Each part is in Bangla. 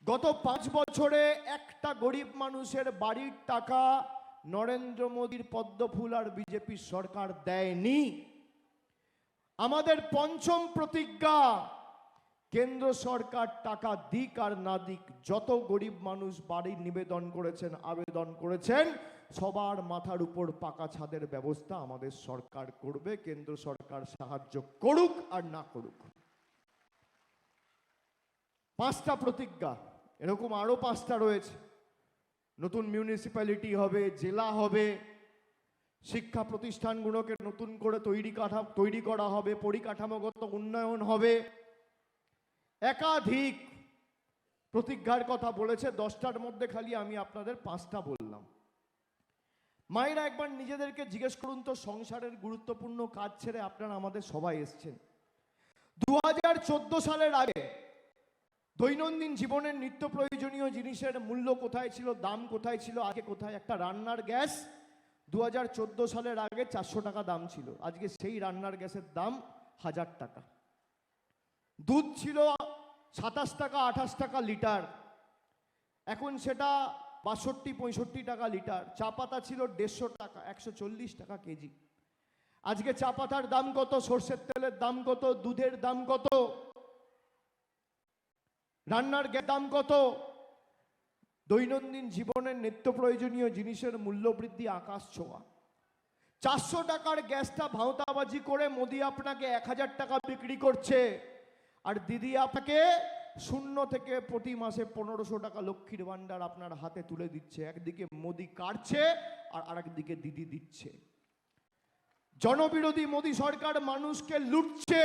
গত 5 বছরে একটা গরিব মানুষের বাড়ির টাকা নরেন্দ্র মোদীর পদ্মফুল আর বিজেপির সরকার দেয়নি। আমাদের পঞ্চম প্রতিজ্ঞা, কেন্দ্র সরকার টাকা দিক আর না দিক, যত গরিব মানুষ বাড়ির নিবেদন করেছেন, আবেদন করেছেন, সবার মাথার উপর পাকা ছাদের ব্যবস্থা আমাদের সরকার করবে। কেন্দ্র সরকার সাহায্য করুক আর না করুক। 5টা প্রতিজ্ঞা, এরকম আরো 5টা রয়েছে। নতুন মিউনিসিপ্যালিটি হবে, জেলা হবে, শিক্ষা প্রতিষ্ঠানগুলোকে নতুন করে তৈরি করা হবে, পরিকাঠামোগত উন্নয়ন হবে। একাধিক প্রতিজ্ঞার কথা বলেছে। 10টার মধ্যে খালি আমি আপনাদের 5টা বললাম। মায়েরা একবার নিজেদেরকে জিজ্ঞেস করুন তো, সংসারের গুরুত্বপূর্ণ কাজ ছেড়ে আপনারা আমাদের সবাই এসছেন। 2014 সালের আগে দৈনন্দিন জীবনের নিত্য প্রয়োজনীয় জিনিসের মূল্য কোথায় ছিল, দাম কোথায় ছিল, আগে কোথায়? একটা রান্নার গ্যাস 2014 সালের আগে 400 টাকা দাম ছিল, আজকে সেই রান্নার গ্যাসের দাম 1000 টাকা। দুধ ছিল 27 টাকা 28 টাকা লিটার, এখন সেটা 62-65 টাকা লিটার। চা পাতা ছিল 150 টাকা, 140 টাকা কেজি। আজকে চা পাতার দাম কত, সর্ষের তেলের দাম কত, দুধের দাম কত, রান্নার গ্যাস দাম কত? দৈনন্দিন জীবনের নিত্য প্রয়োজনীয় জিনিসের মূল্য বৃদ্ধি আকাশ ছোঁয়া। 400 টাকার গ্যাসটা ভাঁওতাবাজি করে মোদি আপনাকে 1000 টাকা বিক্রি করছে, আর দিদি আপনাকে 0 থেকে প্রতি মাসে 1500 টাকা লক্ষ্মীর ভান্ডার আপনার হাতে তুলে দিচ্ছে। একদিকে মোদি কাটছে আর আরেকদিকে দিদি দিচ্ছে। জনবিরোধী মোদি সরকার মানুষকে লুটছে,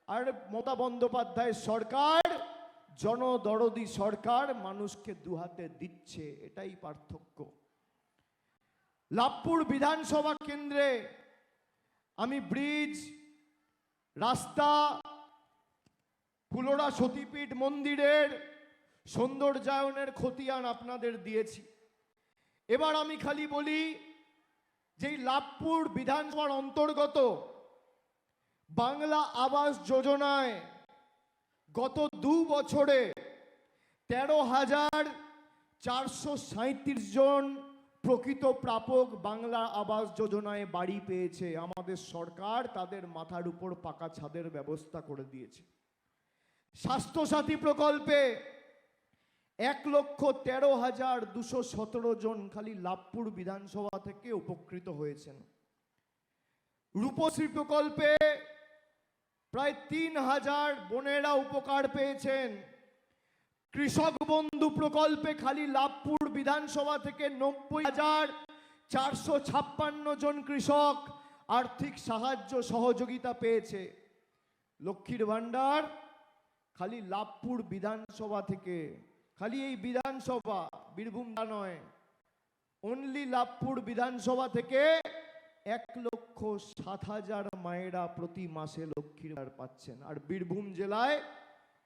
আর মমতা বন্দ্যোপাধ্যায়ের সরকার জনদরদি সরকার, মানুষকে দুহাতে দিচ্ছে। এটাই পার্থক্য। লাভপুর বিধানসভা কেন্দ্রে আমি ব্রিজ, রাস্তা, ফুলোরা সতীপীঠ মন্দিরের সৌন্দর্যায়নের খতিয়ান আপনাদের দিয়েছি। এবার আমি খালি বলি, যেই লাভপুর বিধানসভার অন্তর্গত বাংলা আবাস যোজনায় গত 2 বছরে 13,437 জন প্রকৃত প্রাপক বাংলা আবাস যোজনায় বাড়ি পেয়েছে। আমাদের সরকার তাদের মাথার উপর পাকা ছাদের ব্যবস্থা করে দিয়েছে। স্বাস্থ্যসাথী প্রকল্পে 1,13,217 জন খালি লাভপুর বিধানসভা থেকে উপকৃত হয়েছেন। রূপশ্রী প্রকল্পে প্রায় 3,000 বোনেরা উপকার পেয়েছেন। কৃষক বন্ধু প্রকল্পে খালি লাভপুর বিধানসভা থেকে 90,456 জন কৃষক আর্থিক সাহায্য সহযোগিতা পেয়েছে। লক্ষ্মীর ভান্ডার খালি লাভপুর বিধানসভা থেকে, খালি এই বিধানসভা, বীরভূম নয়, অনলি লাভপুর বিধানসভা থেকে 1,07,000 মায়েরা প্রতি মাসে লক্ষ্মীর ভান্ডার পাচ্ছেন। আর বীরভূম জেলায়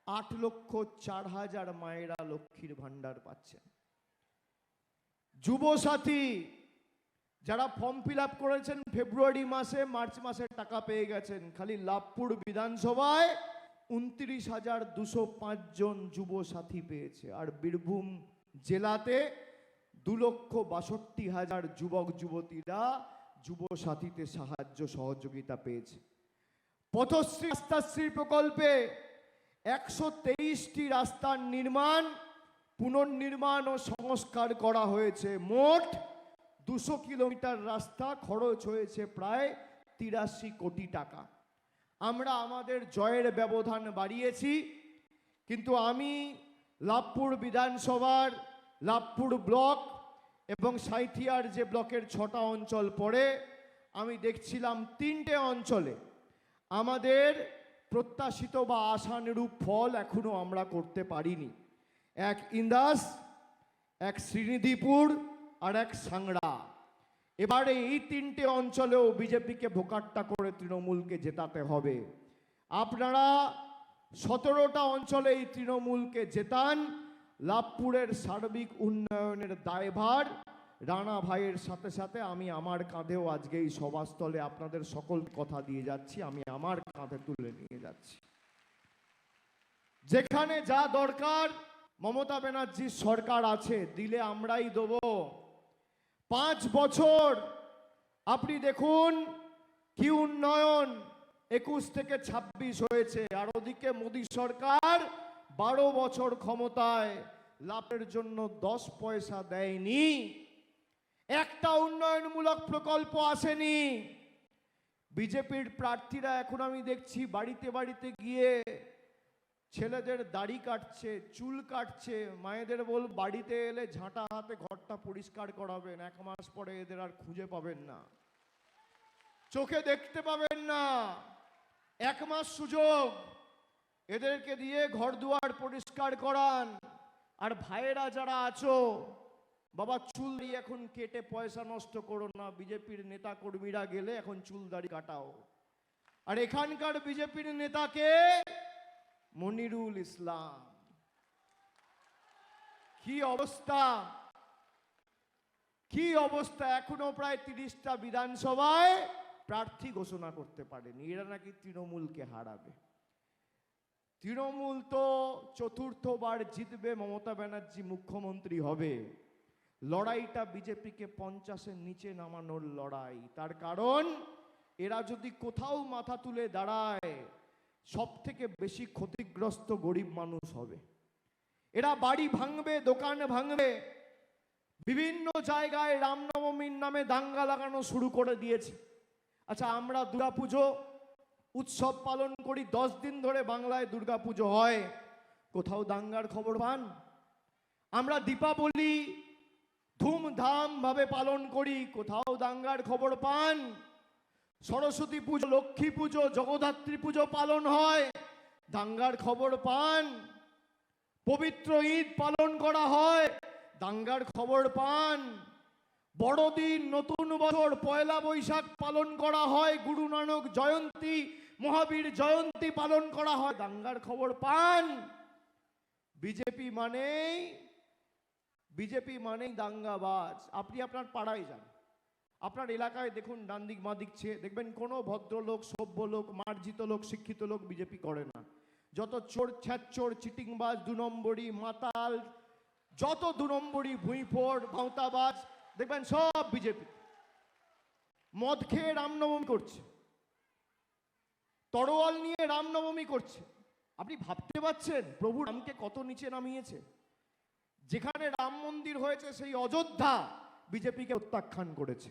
8,04,000 মায়েরা লক্ষ্মীর ভান্ডার পাচ্ছেন। যুবসাথী যারা ফর্ম ফিল আপ করেছেন ফেব্রুয়ারি মাসে, মার্চ মাসে টাকা পেয়ে গেছেন। খালি লাভপুর বিধানসভায় 29,205 জন যুবসাথী পেয়েছে। আর বীরভূম জেলাতে 2,62,000 যুবক যুবতীরা যুবসাথীতে সাহায্য সহযোগিতা পেয়েছে। পথশ্রী রাস্তাশ্রী প্রকল্পে 123টি রাস্তার নির্মাণ, পুনর্নির্মাণ ও সংস্কার করা হয়েছে। মোট 200 কিলোমিটার রাস্তা, খরচ হয়েছে প্রায় 83 কোটি টাকা। আমরা আমাদের জয়ের ব্যবধান বাড়িয়েছি, কিন্তু আমি লাভপুর বিধানসভার লাভপুর ব্লক এবং সাঁইথিয়ার যে ব্লকের 6টা অঞ্চল পড়ে, আমি দেখছিলাম 3টে অঞ্চলে আমাদের প্রত্যাশিত বা আশানুরূপ ফল এখনো আমরা করতে পারিনি। এক ইন্দাস, এক শ্রীনিধিপুর আর এক সাংড়া। এবারে এই 3টে অঞ্চলেও বিজেপিকে ভোকাট্টা করে তৃণমূলকে জেতাতে হবে। আপনারা 17টা অঞ্চলে এই তৃণমূলকে জেতান। লাভপুরের সার্বিক উন্নয়নের দায়ভার রানা ভাইয়ের সাথে সাথে আমি আমার কাঁধেও আজকে এই সভাস্থলে আপনাদের সকল কথা দিয়ে যাচ্ছি, আমি আমার কাঁধে তুলে নিয়ে যাচ্ছি। যেখানে যা দরকার মমতা ব্যানার্জির সরকার আছে, দিলে আমরাই দেবো। 5 বছর আপনি দেখুন কি উন্নয়ন 21 থেকে 26 হয়েছে, আর ওদিকে মোদী সরকার 12 বছর ক্ষমতায়, লাভের জন্য 10 পয়সা দেয়নি, একটা উন্নয়নমূলক প্রকল্প আসেনি। বিজেপির প্রার্থীরা এখন আমি দেখছি বাড়িতে বাড়িতে গিয়ে ছেলেদের দাড়ি কাটছে, চুল কাটছে, মায়েদের বল বাড়িতে এলে ঝাঁটা হাতে ঘরটা পরিষ্কার করাবেন, 1 মাস পরে এদের আর খুঁজে পাবেন না, চোখে দেখতে পাবেন না। 1 মাস সুযোগ, এদেরকে দিয়ে ঘর দুয়ার পরিষ্কার করান। আর ভাইয়েরা যারা আছো, বাবা চুল দাড়ি এখন কেটে পয়সা নষ্ট করো না, বিজেপির নেতা কর্মীরা গেলে এখন চুল দাড়ি কাটাও। আর এখানকার বিজেপির নেতাকে মনিরুল ইসলাম, কি অবস্থা, কি অবস্থা, এখনো প্রায় 30টা বিধানসভায় প্রার্থী ঘোষণা করতে পারেনি, এরা নাকি তৃণমূলকে হারাবে। তৃণমূল তো 4র্থবার জিতবে, মমতা ব্যানার্জি মুখ্যমন্ত্রী হবে। লড়াইটা বিজেপিকে 50-এর নিচে নামানোর লড়াই। তার কারণ এরা যদি কোথাও মাথা তুলে দাঁড়ায়, সব থেকে বেশি ক্ষতিগ্রস্ত গরিব মানুষ হবে। এরা বাড়ি ভাঙবে, দোকান ভাঙবে, বিভিন্ন জায়গায় রামনবমীর নামে দাঙ্গা লাগানো শুরু করে দিয়েছে। আচ্ছা, আমরা দুর্গাপুজো উৎসব পালন করি, 10 দিন ধরে বাংলায় দুর্গাপুজো হয়, কোথাও দাঙ্গার খবর পান? আমরা দীপাবলি ধুমধাম ভাবে পালন করি, কোথাও দাঙ্গার খবর পান? সরস্বতী পুজো, লক্ষ্মী পুজো, জগদ্ধাত্রী পুজো পালন হয়, দাঙ্গার খবর পান? পবিত্র ঈদ পালন করা হয়, দাঙ্গার খবর পান? বড়দিন, নতুন বছর, পয়লা বৈশাখ পালন করা হয়, গুরু নানক জয়ন্তী, মহাবীর জয়ন্তী পালন করা হয়, দাঙ্গার খবর পান? বিজেপি মানেই দাঙ্গাবাজ। আপনি আপনার পাড়ায় যান, আপনার এলাকায় দেখুন, ডান দিক বাঁ দিক চেয়ে দেখবেন কোনো ভদ্রলোক, সভ্য লোক, মার্জিত লোক, শিক্ষিত লোক বিজেপি করে না। যত চোর, ছ্যাঁচোর, চিটিংবাজ, 2 নম্বরি, মাতাল, যত 2 নম্বরি, ভুঁইফোড়, ভাঁওতাবাজ দেখবেন সব বিজেপি। মদ খেয়ে রামনবমী করছে, তরোয়াল নিয়ে রামনবমী করছে। আপনি ভাবতে পারছেন প্রভু রামকে কত নিচে নামিয়েছে? যেখানে রাম মন্দির হয়েছে সেই অযোধ্যা বিজেপিকে প্রত্যাখ্যান করেছে,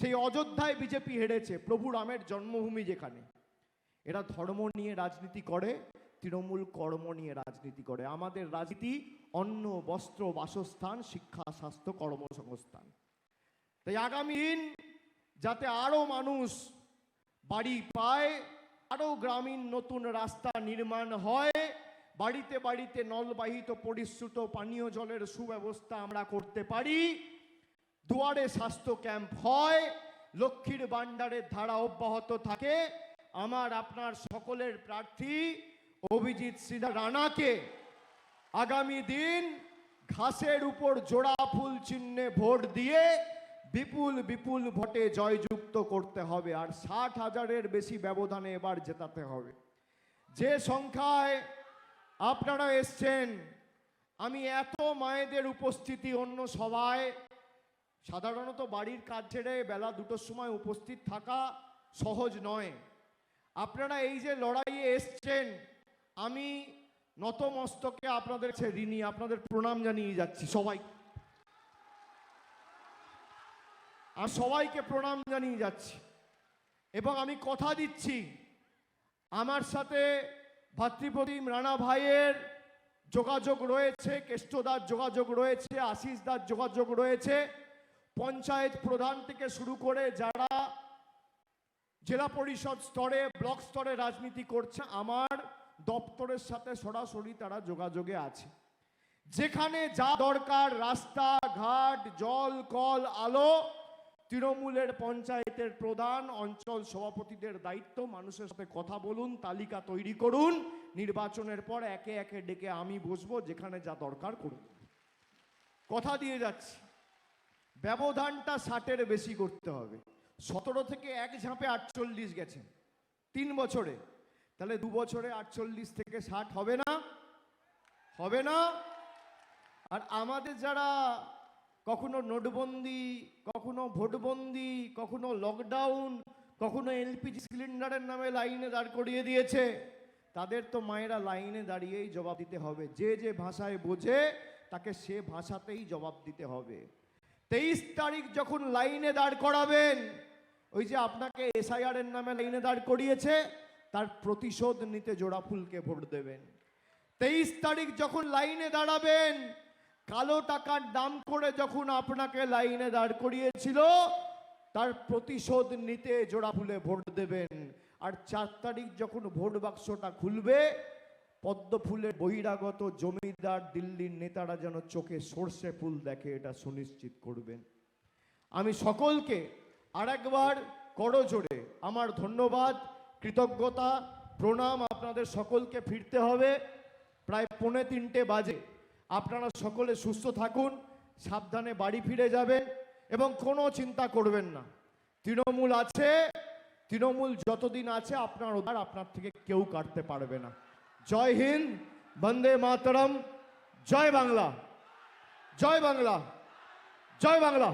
সেই অযোধ্যায় বিজেপি হেরেছে, প্রভু রামের জন্মভূমি যেখানে। এরা ধর্ম নিয়ে রাজনীতি করে, তৃণমূল কর্ম নিয়ে রাজনীতি করে। আমাদের রাজনীতি অন্ন, বস্ত্র, বাসস্থান, শিক্ষা, স্বাস্থ্য, কর্মসংস্থান। তাই আগামী দিন যাতে আরো মানুষ বাড়ি পায়, আরো গ্রামীণ নতুন রাস্তা নির্মাণ হয়, বাড়িতে বাড়িতে নলবাহিত পরিশ্রুত পানীয় জলের সুব্যবস্থা আমরা করতে পারি, দুয়ারে স্বাস্থ্য ক্যাম্প হয়, লক্ষ্মীর ভাণ্ডারের ধারা অব্যাহত থাকে, আমার আপনার সকলের প্রার্থী অভিজিৎ সিং রানাকে আগামী দিন ঘাসের উপর জোড়া ফুল চিহ্নে ভোট দিয়ে বিপুল বিপুল ভোটে জয়যুক্ত করতে হবে। আর 60,000-এর বেশি ব্যবধানে এবার জেতাতে হবে। যে সংখ্যায় আপনারা এসছেন, আমি এত মায়েদের উপস্থিতি অন্য সভায়, সাধারণত বাড়ির কাজ ছেড়ে বেলা 2টোর সময় উপস্থিত থাকা সহজ নয়। আপনারা এই যে লড়াইয়ে এসছেন, আমি নতমস্তকে আপনাদের ঋণী, আপনাদের প্রণাম জানিয়ে যাচ্ছি সবাই, আমি সবাইকে প্রণাম জানিয়ে যাচ্ছি। এবং আমি কথা দিচ্ছি, আমার সাথে ভাতৃপ্রতিম রানা ভাইয়ের যোগাযোগ রয়েছে, কেষ্টদার যোগাযোগ রয়েছে, আশিসদার যোগাযোগ রয়েছে, পঞ্চায়েত প্রধান থেকে শুরু করে যারা জেলা পরিষদ স্তরে, ব্লক স্তরে রাজনীতি করছে, আমার দপ্তরের সাথে সরাসরি তারা যোগাযোগে আছে। যেখানে যা দরকার, রাস্তা ঘাট, জল, কল, আলো, তৃণমূলের পঞ্চায়েতের প্রধান, অঞ্চল সভাপতিদের দায়িত্ব। মানুষের সাথে কথা বলুন, তালিকা তৈরি করুন, নির্বাচনের পর একে একে ডেকে আমি বসবো, যেখানে যা দরকার করুন। কথা দিয়ে যাচ্ছি, ব্যবধানটা 60-এর বেশি করতে হবে। 17 থেকে এক ঝাঁপে 48 গেছেন 3 বছরে, তাহলে 2 বছরে 48 থেকে 60 হবে না? হবে না। আর আমাদের যারা কখনো নোটবন্দি, কখনো ভোটবন্দি, কখনো লকডাউন, কখনো এলপিজি সিলিন্ডারের নামে লাইনে দাঁড় করিয়ে দিয়েছে, তাদের তো মায়েরা লাইনে দাঁড়িয়েই জবাব দিতে হবে। যে যে ভাষায় বোঝে তাকে সে ভাষাতেই জবাব দিতে হবে। 23 তারিখ যখন লাইনে দাঁড় করাবেন, ওই যে আপনাকে এসআইআর এর নামে লাইনে দাঁড় করিয়েছে, তার প্রতিশোধ নিতে জোড়াফুলকে ভোট দেবেন। 23 তারিখ যখন লাইনে দাঁড়াবেন, কালো টাকার দাম করে যখন আপনাকে লাইনে দাঁড় করিয়েছিল, তার প্রতিশোধ নিতে জোড়াফুলে ভোট দেবেন। আর 4 তারিখ যখন ভোট বাক্সটা খুলবে, পদ্ম ফুলের বহিরাগত জমিদার দিল্লির নেতারা যেন চোখে সর্ষে ফুল দেখে, এটা সুনিশ্চিত করবেন। আমি সকলকে আরেকবার করজোড়ে আমার ধন্যবাদ, কৃতজ্ঞতা, প্রণাম। আপনাদের সকলকে ফিরতে হবে, প্রায় 2:45 বাজে। আপনারা সকলে সুস্থ থাকুন, সাবধানে বাড়ি ফিরে যাবেন এবং কোনো চিন্তা করবেন না। তৃণমূল আছে, তৃণমূল যতদিন আছে আপনার উদ্ধার আপনার থেকে কেউ কাটতে পারবে না। জয় হিন্দ, বন্দে মাতরম, জয় বাংলা, জয় বাংলা, জয় বাংলা,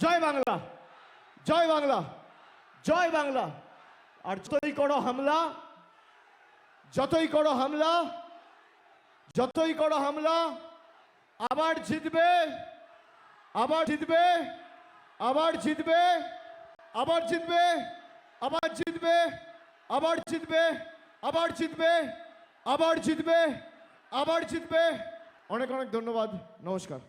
জয় বাংলা, জয় বাংলা, জয় বাংলা। আর যতই করো হামলা, যতই করো হামলা, যতই করো হামলা, আবার জিতবে, আবার জিতবে, আবার জিতবে, আবার জিতবে, আবার জিতবে, আবার জিতবে, আবার জিতবে, আবার জিতবে, আবার জিতবে। অনেক অনেক ধন্যবাদ, নমস্কার।